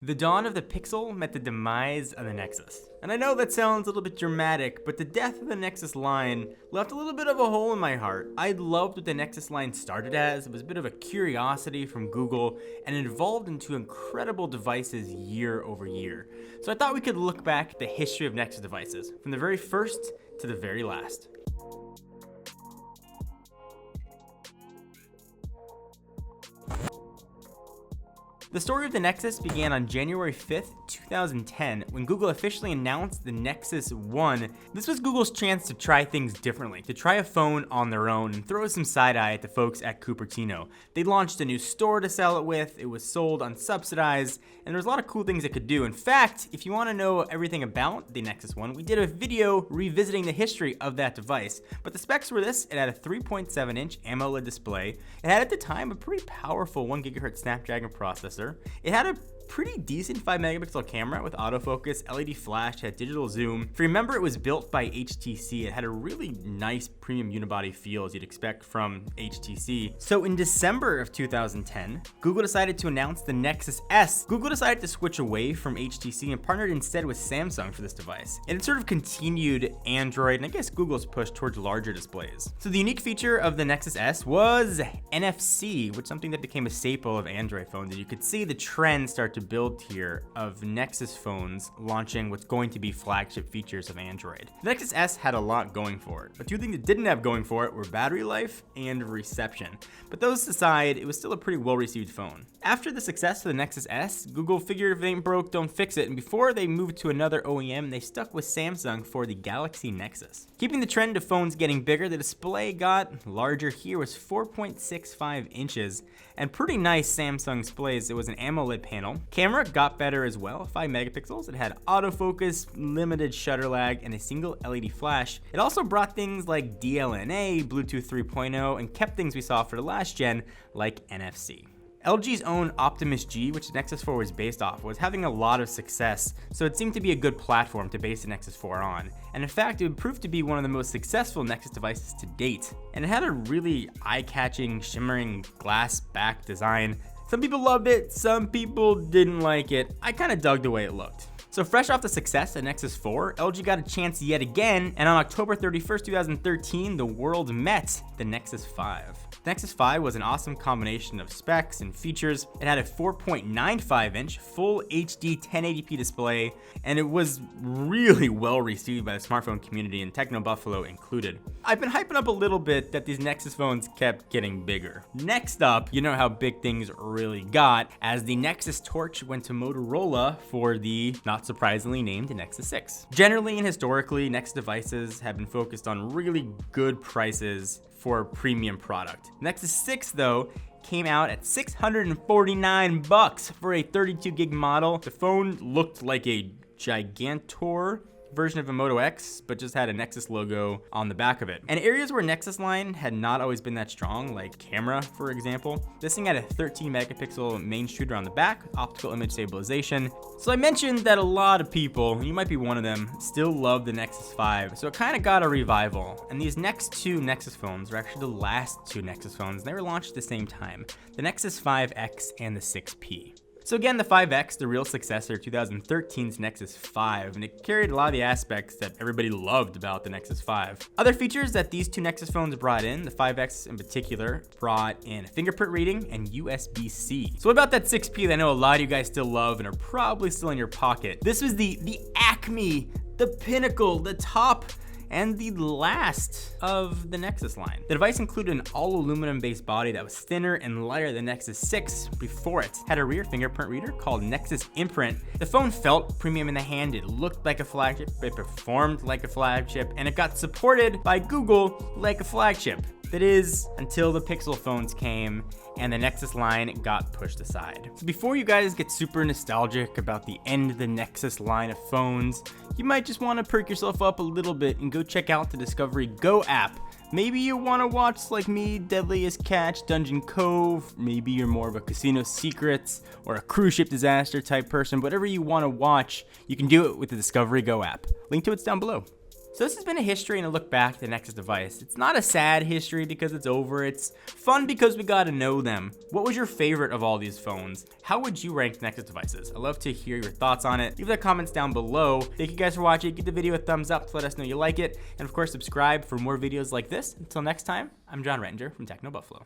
The dawn of the Pixel met the demise of the Nexus. And I know that sounds a little bit dramatic, but the death of the Nexus line left a little bit of a hole in my heart. I loved what the Nexus line started as. It was a bit of a curiosity from Google, and it evolved into incredible devices year over year. So I thought we could look back at the history of Nexus devices, from the very first to the very last. The story of the Nexus began on January 5th, 2010, when Google officially announced the Nexus 1. This was Google's chance to try things differently, to try a phone on their own and throw some side-eye at the folks at Cupertino. They launched a new store to sell it with, it was sold unsubsidized, and there was a lot of cool things it could do. In fact, if you want to know everything about the Nexus 1, we did a video revisiting the history of that device. But the specs were this: it had a 3.7-inch AMOLED display, it had at the time a pretty powerful 1 GHz Snapdragon processor, it had a pretty decent 5 megapixel camera with autofocus, LED flash, had digital zoom. If you remember, it was built by HTC. It had a really nice premium unibody feel as you'd expect from HTC. So in December of 2010, Google decided to announce the Nexus S. Google decided to switch away from HTC and partnered instead with Samsung for this device. And it sort of continued Android and I guess Google's push towards larger displays. So the unique feature of the Nexus S was NFC, which is something that became a staple of Android phones. And you could see the trend start to build here of Nexus phones launching what's going to be flagship features of Android. The Nexus S had a lot going for it, but two things it didn't have going for it were battery life and reception. But those aside, it was still a pretty well-received phone. After the success of the Nexus S, Google figured if it ain't broke, don't fix it, and before they moved to another OEM, they stuck with Samsung for the Galaxy Nexus. Keeping the trend of phones getting bigger, the display got larger. Here was 4.65 inches, and pretty nice Samsung displays. It was an AMOLED panel. Camera got better as well, 5 megapixels. It had autofocus, limited shutter lag, and a single LED flash. It also brought things like DLNA, Bluetooth 3.0, and kept things we saw for the last gen like NFC. LG's own Optimus G, which the Nexus 4 was based off, was having a lot of success, so it seemed to be a good platform to base the Nexus 4 on. And in fact, it would prove to be one of the most successful Nexus devices to date. And it had a really eye-catching, shimmering glass back design. Some people loved it, some people didn't like it. I kind of dug the way it looked. So fresh off the success of Nexus 4, LG got a chance yet again, and on October 31st, 2013, the world met the Nexus 5. The Nexus 5 was an awesome combination of specs and features. It had a 4.95-inch full HD 1080p display, and it was really well received by the smartphone community, and Techno Buffalo included. I've been hyping up a little bit that these Nexus phones kept getting bigger. Next up, you know how big things really got, as the Nexus Torch went to Motorola for the, not surprisingly, named Nexus 6. Generally and historically, Nexus devices have been focused on really good prices for a premium product. Nexus 6 though came out at $649 for a 32 gig model. The phone looked like a Gigantor version of a Moto X, but just had a Nexus logo on the back of it. And areas where Nexus line had not always been that strong, like camera, for example, this thing had a 13 megapixel main shooter on the back, optical image stabilization. So I mentioned that a lot of people, you might be one of them, still love the Nexus 5, so it kind of got a revival. And these next two Nexus phones were actually the last two Nexus phones. They were launched at the same time, the Nexus 5X and the 6P. So again, the 5X, the real successor, 2013's Nexus 5, and it carried a lot of the aspects that everybody loved about the Nexus 5. Other features that these two Nexus phones brought in, the 5X in particular, brought in fingerprint reading and USB-C. So what about that 6P that I know a lot of you guys still love and are probably still in your pocket? This was the acme, the pinnacle, the top, and the last of the Nexus line. The device included an all aluminum based body that was thinner and lighter than the Nexus 6 before it. Had a rear fingerprint reader called Nexus Imprint. The phone felt premium in the hand, it looked like a flagship, it performed like a flagship, and it got supported by Google like a flagship. That is, until the Pixel phones came and the Nexus line got pushed aside. So before you guys get super nostalgic about the end of the Nexus line of phones, you might just want to perk yourself up a little bit and go check out the Discovery Go app. Maybe you want to watch, like me, Deadliest Catch, Dungeon Cove. Maybe you're more of a Casino Secrets or a cruise ship disaster type person. Whatever you want to watch, you can do it with the Discovery Go app. Link to it's down below. So this has been a history and a look back at the Nexus device. It's not a sad history because it's over, it's fun because we got to know them. What was your favorite of all these phones? How would you rank Nexus devices? I'd love to hear your thoughts on it. Leave the comments down below. Thank you guys for watching. Give the video a thumbs up to let us know you like it. And of course, subscribe for more videos like this. Until next time, I'm John Rettinger from Techno Buffalo.